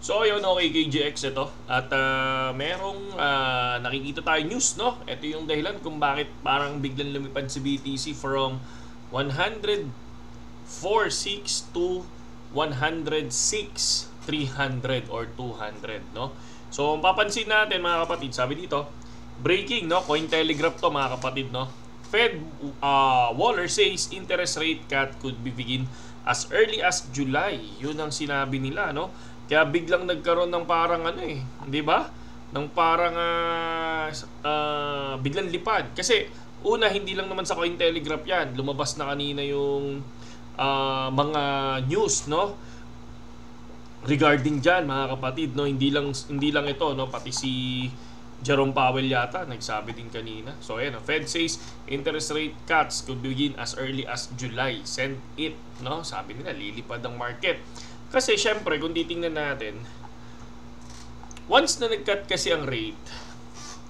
So ayun, okay, KGX ito. At merong nakikita tayo news, no? Ito yung dahilan kung bakit parang biglang lumipad si BTC from 104.6 to 106.300 or 200, no? So papansin natin mga kapatid, sabi dito, breaking, no? Cointelegraph to mga kapatid, no? Fed Waller says interest rate cut could be begin as early as July. Yun ang sinabi nila, no? Kaya biglang nagkaroon ng parang ano eh, 'di ba? Ng parang biglang lipad. Kasi una, hindi lang naman sa Cointelegraph 'yan. Lumabas na kanina yung mga news, no? Regarding diyan, mga kapatid, no? Hindi lang ito, no? Pati si Jerome Powell yata nagsabi din kanina. So ayan, Fed says interest rate cuts could begin as early as July. Send it, no? Sabi nila lilipad ang market. Kasi syempre kung titingnan natin, once na nag-cut kasi ang rate,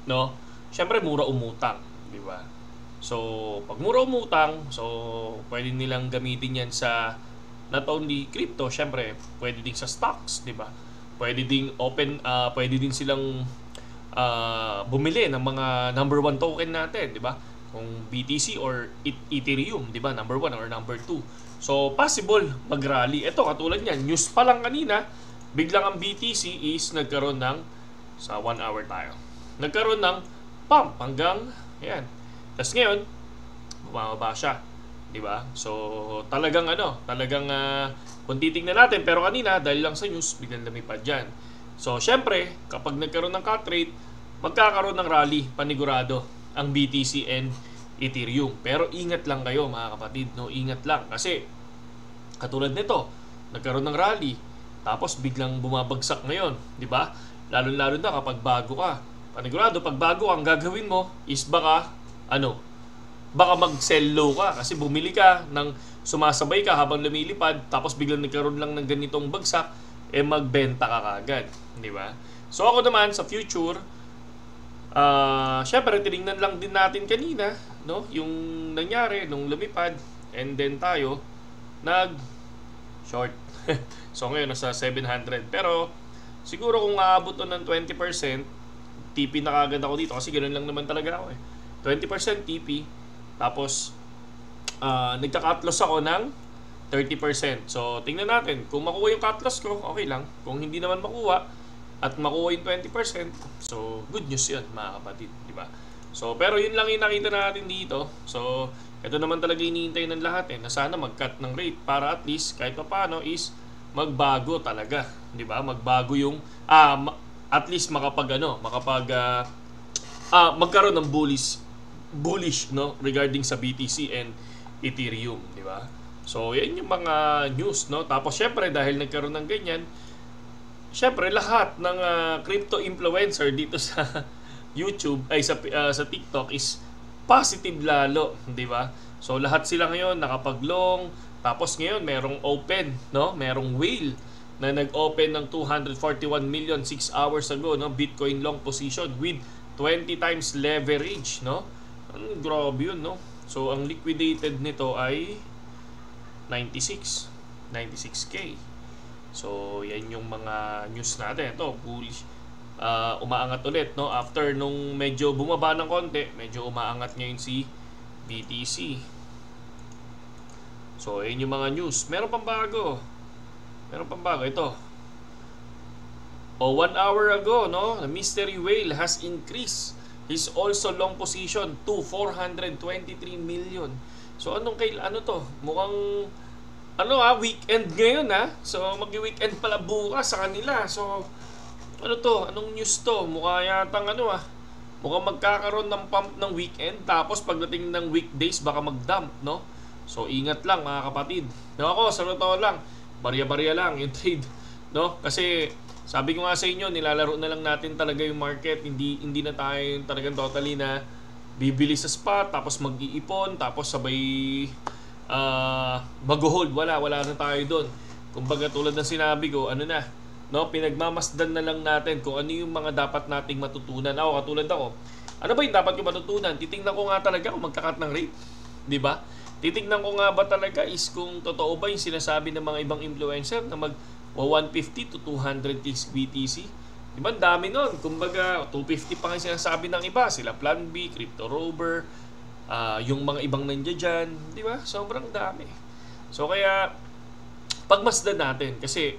no? Syempre mura umutang, di ba? So pag mura umutang, so pwede nilang gamitin 'yan sa not only crypto, syempre pwede din sa stocks, di ba? Pwede din pwede din silang bumili ng mga number 1 token natin, di ba? Kung BTC or Ethereum, di ba? Number 1 or number 2. So, possible mag-rally. Ito, katulad niyan, news pa lang kanina, biglang ang BTC is nagkaroon ng, sa 1 hour tayo, nagkaroon ng pump hanggang, ayan. Tapos ngayon, bumababa siya. Diba? So, talagang kung titingnan natin, pero kanina, dahil lang sa news, biglang lumipad dyan. So, syempre, kapag nagkaroon ng cut rate, magkakaroon ng rally, panigurado, ang BTC and Ethereum. Pero ingat lang kayo mga kapatid, no? Ingat lang kasi katulad nito, nagkaroon ng rally tapos biglang bumabagsak ngayon, di ba? Lalo-lalo na kapag bago ka. Panigurado pag bago ang gagawin mo is baka mag-sell low ka kasi bumili ka ng sumasabay ka habang lumilipad tapos biglang nagkaroon lang ng ganitong bagsak, magbenta ka kagad, di ba? So ako naman sa future, syempre tinignan lang din natin kanina, no, yung nangyari nung lumipad, and then tayo nag short. So ngayon nasa 700, pero siguro kung aabot to ng 20%, TP na kagad ako dito kasi ganoon lang naman talaga ako 20% TP, tapos nagka-cut loss ako ng 30%. So tingnan natin kung makuha yung cut loss ko, okay lang. Kung hindi naman makuha at makuha yung 20%, so good news yun mga kapatid, di ba? So pero yun lang yung nakita natin dito. So ito naman talaga iniintay ng lahat na sana mag-cut ng rate para at least kahit paano is magbago talaga, di ba? Magbago yung at least magkaroon ng bullish, no, regarding sa BTC and Ethereum, di ba? So yan yung mga news, no. Tapos syempre dahil nagkaroon ng ganyan, syempre lahat ng crypto influencer dito sa YouTube ay sa TikTok is positive lalo, di ba? So lahat sila ngayon nakapag-long, tapos ngayon merong open, no? Merong whale na nag-open ng 241 million 6 hours ago, no? Bitcoin long position with 20 times leverage, no? Grabe yun, no? So ang liquidated nito ay 96K. So yan yung mga news natin. Ito, bullish, umaangat ulit, no? After nung medyo bumaba ng konti, medyo umaangat ngayon si BTC. So yan yung mga news. Meron pang bago ito. 1 hour ago, no, the mystery whale has increased his also long position to 423 million. So ano to? Mukhang weekend ngayon So mag-weekend pala bukas sa kanila. So ano to? Anong news to? Mukha yatang mukhang magkakaroon ng pump ng weekend, tapos pagdating ng weekdays baka mag-dump, no? So ingat lang mga kapatid. No, ako sa totoo lang, barya-barya lang yung trade, no? Kasi sabi ko nga sa inyo, nilalaro na lang natin talaga yung market. Hindi na tayo talagang totally na bibili sa spot tapos mag-iipon tapos sabay mag-hold. Wala na tayo doon. Kumbaga tulad ng sinabi ko, no, pinagmamasdan na lang natin kung ano yung mga dapat nating matutunan. Katulad ako, ano ba yung dapat ko matutunan? Titingnan ko nga talaga kung magka-cut ng rate, di ba? Titingnan ko nga ba talaga is kung totoo ba yung sinasabi ng mga ibang influencer na o 150 to 200 BTC. Diba, dami nun. Kumbaga, 250 pa nga sinasabi ng iba. Sila Plan B, Crypto Rover, yung mga ibang nandiyan dyan. Diba? Sobrang dami. So, kaya, pagmasdan natin. Kasi,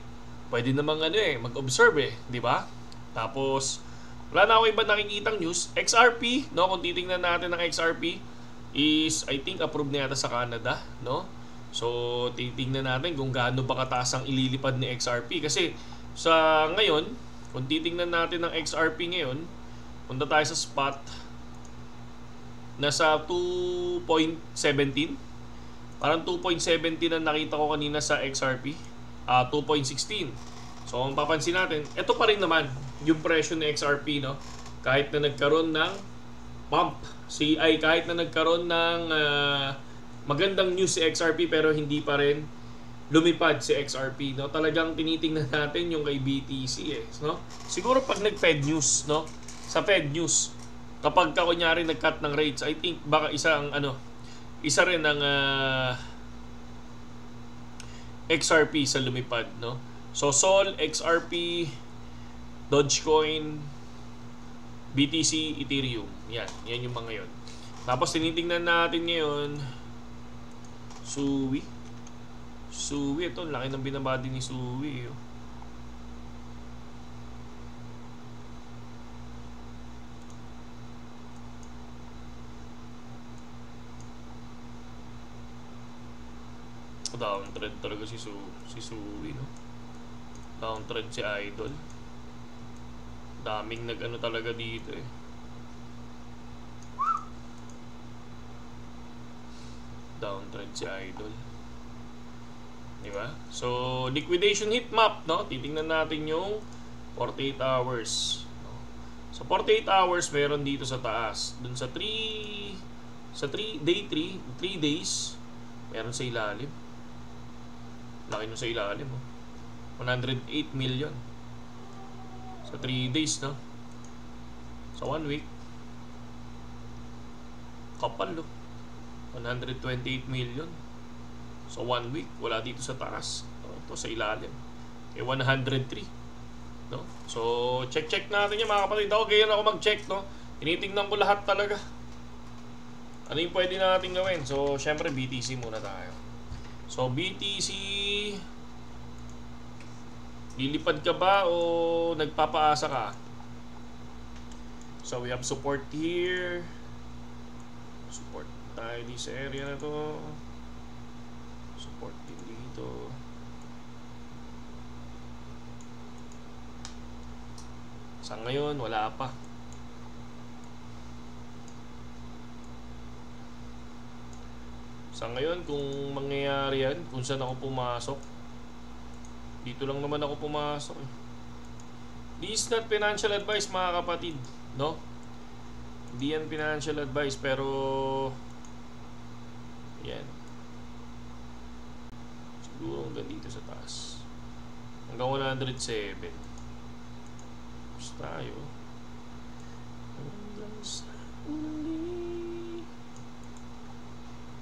pwede namang mag-observe diba? Tapos, wala na ako iba nakikitang news. XRP, no? Kung titingnan natin ng XRP, is, I think, approved na yata sa Canada, no? So, titingnan natin kung gaano ba kataas ang ililipad ni XRP. Kasi, sa ngayon, kung titingnan natin ng XRP ngayon, punta tayo sa spot, nasa 2.17. Parang 2.17 ang nakita ko kanina sa XRP. 2.16. So, kung papansin natin, ito pa rin naman yung presyo ng XRP, no? Kahit na nagkaroon ng pump, kahit na nagkaroon ng magandang news si XRP, pero hindi pa rin lumipad si XRP, no? Talagang tinitingnan natin yung kay BTC no? Siguro pag nag-Fed news, no? Sa Fed news, kapag kunyari nag-cut ng rates, I think baka isa rin ang XRP sa lumipad, no? So Sol, XRP, Dogecoin, BTC, Ethereum. Yan yung mga yon. Tapos tinitingnan natin ngayon Suwi, ito, laki ng binabadi ni Suwi. Downtrend talaga si Suwi, no? Downtrend si Idol. Daming talaga dito Downtrend si Idol. Diba? So, liquidation heat map, no? Titingnan natin yung 48 hours. So, 48 hours meron dito sa taas. Dun sa 3 days, meron sa ilalim. Laki nun sa ilalim, 108 million. Sa 3 days, no? Sa 1 week, kapal, 128 million. So 1 week, wala dito sa taas. Ito sa ilalim. 103. No? So, check natin yan mga kapatid. Ako, ganyan ako mag-check, no? Tinitingnan ko lahat talaga. Ano yung pwede natin gawin? So, syempre, BTC muna tayo. So, BTC, lilipad ka ba o nagpapaasa ka? So, we have support here. Support tayo di sa area na to. Support din dito. Sa ngayon, wala pa. Sa ngayon, kung mangyayari yan, kung saan ako pumasok, dito lang naman ako pumasok. This is not financial advice, mga kapatid, no? Hindi yan financial advice, pero yan. Siguro hanggang dito sa taas. Hanggang 107. Tapos tayo.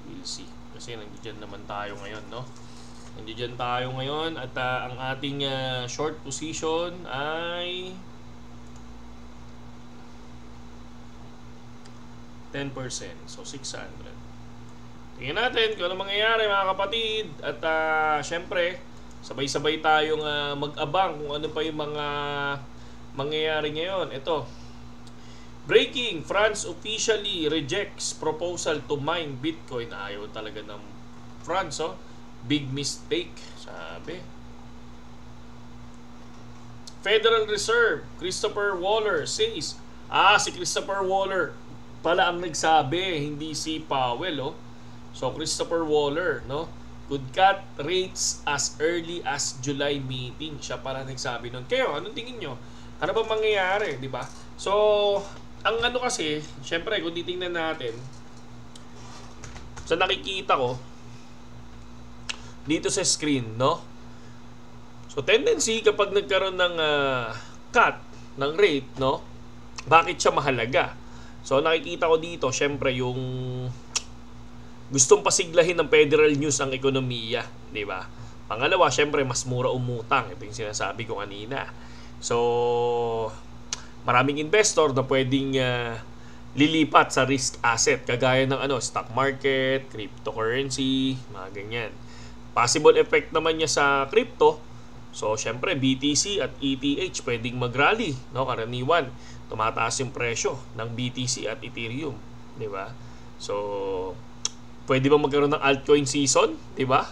We'll see. Kasi nandiyan naman tayo ngayon, no? Nandiyan tayo ngayon at ang ating short position ay 10%. So, 600. Tingnan natin kung ano mangyayari, mga kapatid. At syempre, sabay-sabay tayong mag-abang kung ano pa yung mga mangyayari ngayon. Ito. Breaking, France officially rejects proposal to mine Bitcoin. Ayaw talaga ng France, oh. Big mistake, sabi. Federal Reserve, Christopher Waller says, si Christopher Waller pala ang nagsabi, hindi si Powell, oh. So, Christopher Waller, no, could cut rates as early as July meeting. Siya pala nagsabi nun. Kayo, anong tingin nyo? Ano ba mangyayari, di ba? So, ang ano kasi, syempre, kung titingnan natin, sa nakikita ko, dito sa screen, no? So, tendency kapag nagkaroon ng cut ng rate, no? Bakit siya mahalaga? So, nakikita ko dito, syempre, yung gustong pasiglahin ng Federal News ang ekonomiya, di ba? Pangalawa, syempre, mas mura umutang. Ito yung sinasabi ko kanina. So, maraming investor na pwedeng lilipat sa risk asset. Kagaya ng stock market, cryptocurrency, mga ganyan. Possible effect naman niya sa crypto. So, syempre, BTC at ETH pwedeng mag-rally. No? Karaniwan, tumataas yung presyo ng BTC at Ethereum. Diba? So, pwede ba magkaroon ng altcoin season? Diba?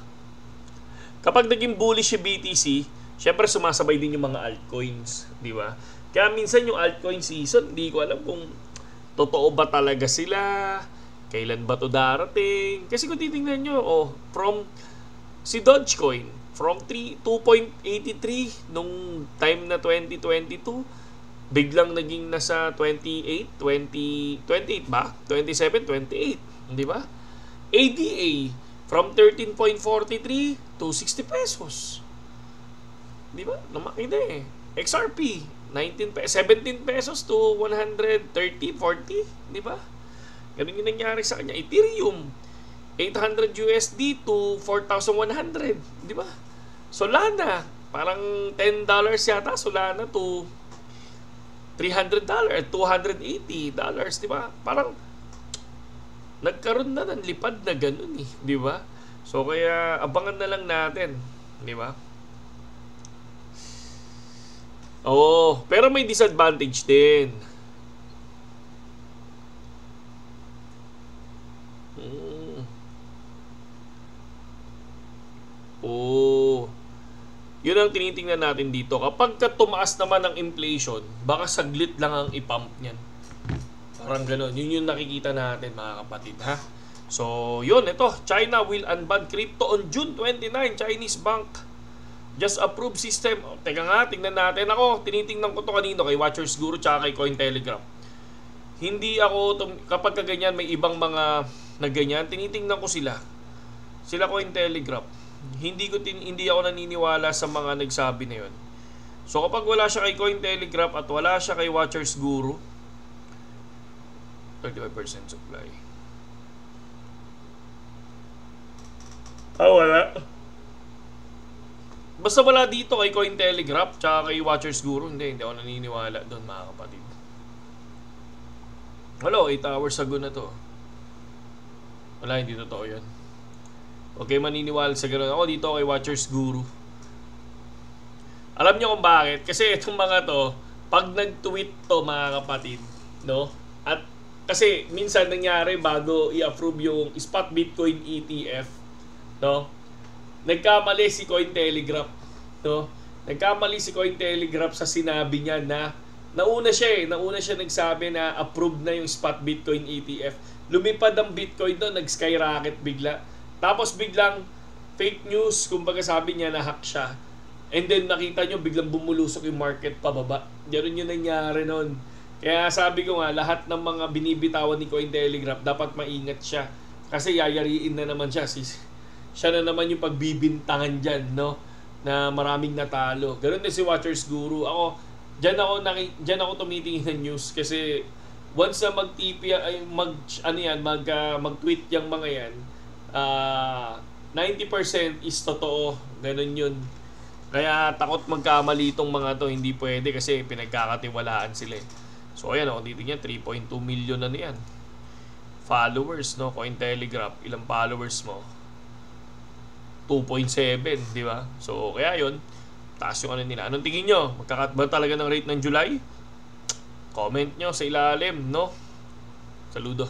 Kapag naging bullish yung BTC, syempre sumasabay din yung mga altcoins, di ba? Kaya minsan yung altcoin season, hindi ko alam kung totoo ba talaga sila, kailan ba to darating. Kasi kung titingnan nyo, from si Dogecoin, from 2.83 nung time na 2022, biglang naging nasa 28 ba? 27, 28, di ba? ADA, from 13.43 to 60 pesos. Di ba? Lumaki na eh. XRP, 17 pesos to 130, 40. Di ba? Ganun yung nangyari sa kanya. Ethereum, 800 USD to 4,100. Di ba? Solana, parang $10 yata. Solana to $300, $280. Di ba? Parang nagkaroon na ng lipad na ganun eh, di ba? So kaya abangan na lang natin, di ba? Oo, pero may disadvantage din. Yun ang tinitingnan natin dito. Kapag tumaas naman ang inflation, baka saglit lang ang ipump niyan. Parang gano'n. Yun yung nakikita natin, mga kapatid, ha? So, yun. Ito. China will unban crypto on June 29. Chinese bank just approved system. Teka nga, tingnan natin. Ako, tinitingnan ko to kanino kay Watchers Guru tsaka kay Cointelegraph. Hindi ako, kapag kaganyan, may ibang mga nagganyan, tinitingnan ko sila. Sila Cointelegraph. Hindi ako naniniwala sa mga nagsabi na yun. So, kapag wala siya kay Cointelegraph at wala siya kay Watchers Guru, 35% supply. Wala. Basta wala dito kay Cointelegraph tsaka kay Watchers Guru, hindi ako naniniwala doon, mga kapatid. Hello, 8 hours ago na to. Wala, hindi totoo yan. Okay, maniniwala sa gano'n. Ako dito kay Watchers Guru. Alam niyo kung bakit? Kasi itong mga to, pag nag-tweet to, mga kapatid, no? At kasi minsan nangyari bago i-approve yung spot Bitcoin ETF, no? Nagkamali si Cointelegraph, no? Nagkamali si Cointelegraph sa sinabi niya na nauna siya nagsabi na approve na yung spot Bitcoin ETF. Lumipad ang Bitcoin doon, nag-skyrocket bigla. Tapos biglang fake news, kumbaga sabi niya na hack siya. And then nakita nyo biglang bumulusok yung market pababa. Ganun yung nangyari noon. Kaya sabi ko nga, lahat ng mga binibitawan ni Cointelegraph, dapat maingat siya. Kasi yayariin na naman siya. Siya na naman yung pagbibintangan dyan, no? Na maraming natalo. Ganun din si Watchers Guru. Ako, dyan ako tumitingin ng news kasi once na mag-tweet yung mga yan, 90% is totoo. Ganun yun. Kaya takot magkamali itong mga to. Hindi pwede kasi pinagkakatiwalaan sila eh. So ayan o, dito niya 3.2 million na yan. Followers, no? Cointelegraph, ilang followers mo? 2.7, di ba? So kaya yun, taas yung ano nila. Anong tingin nyo? Magkakat ba talaga ng rate ng July? Comment nyo sa ilalim, no? Saludo.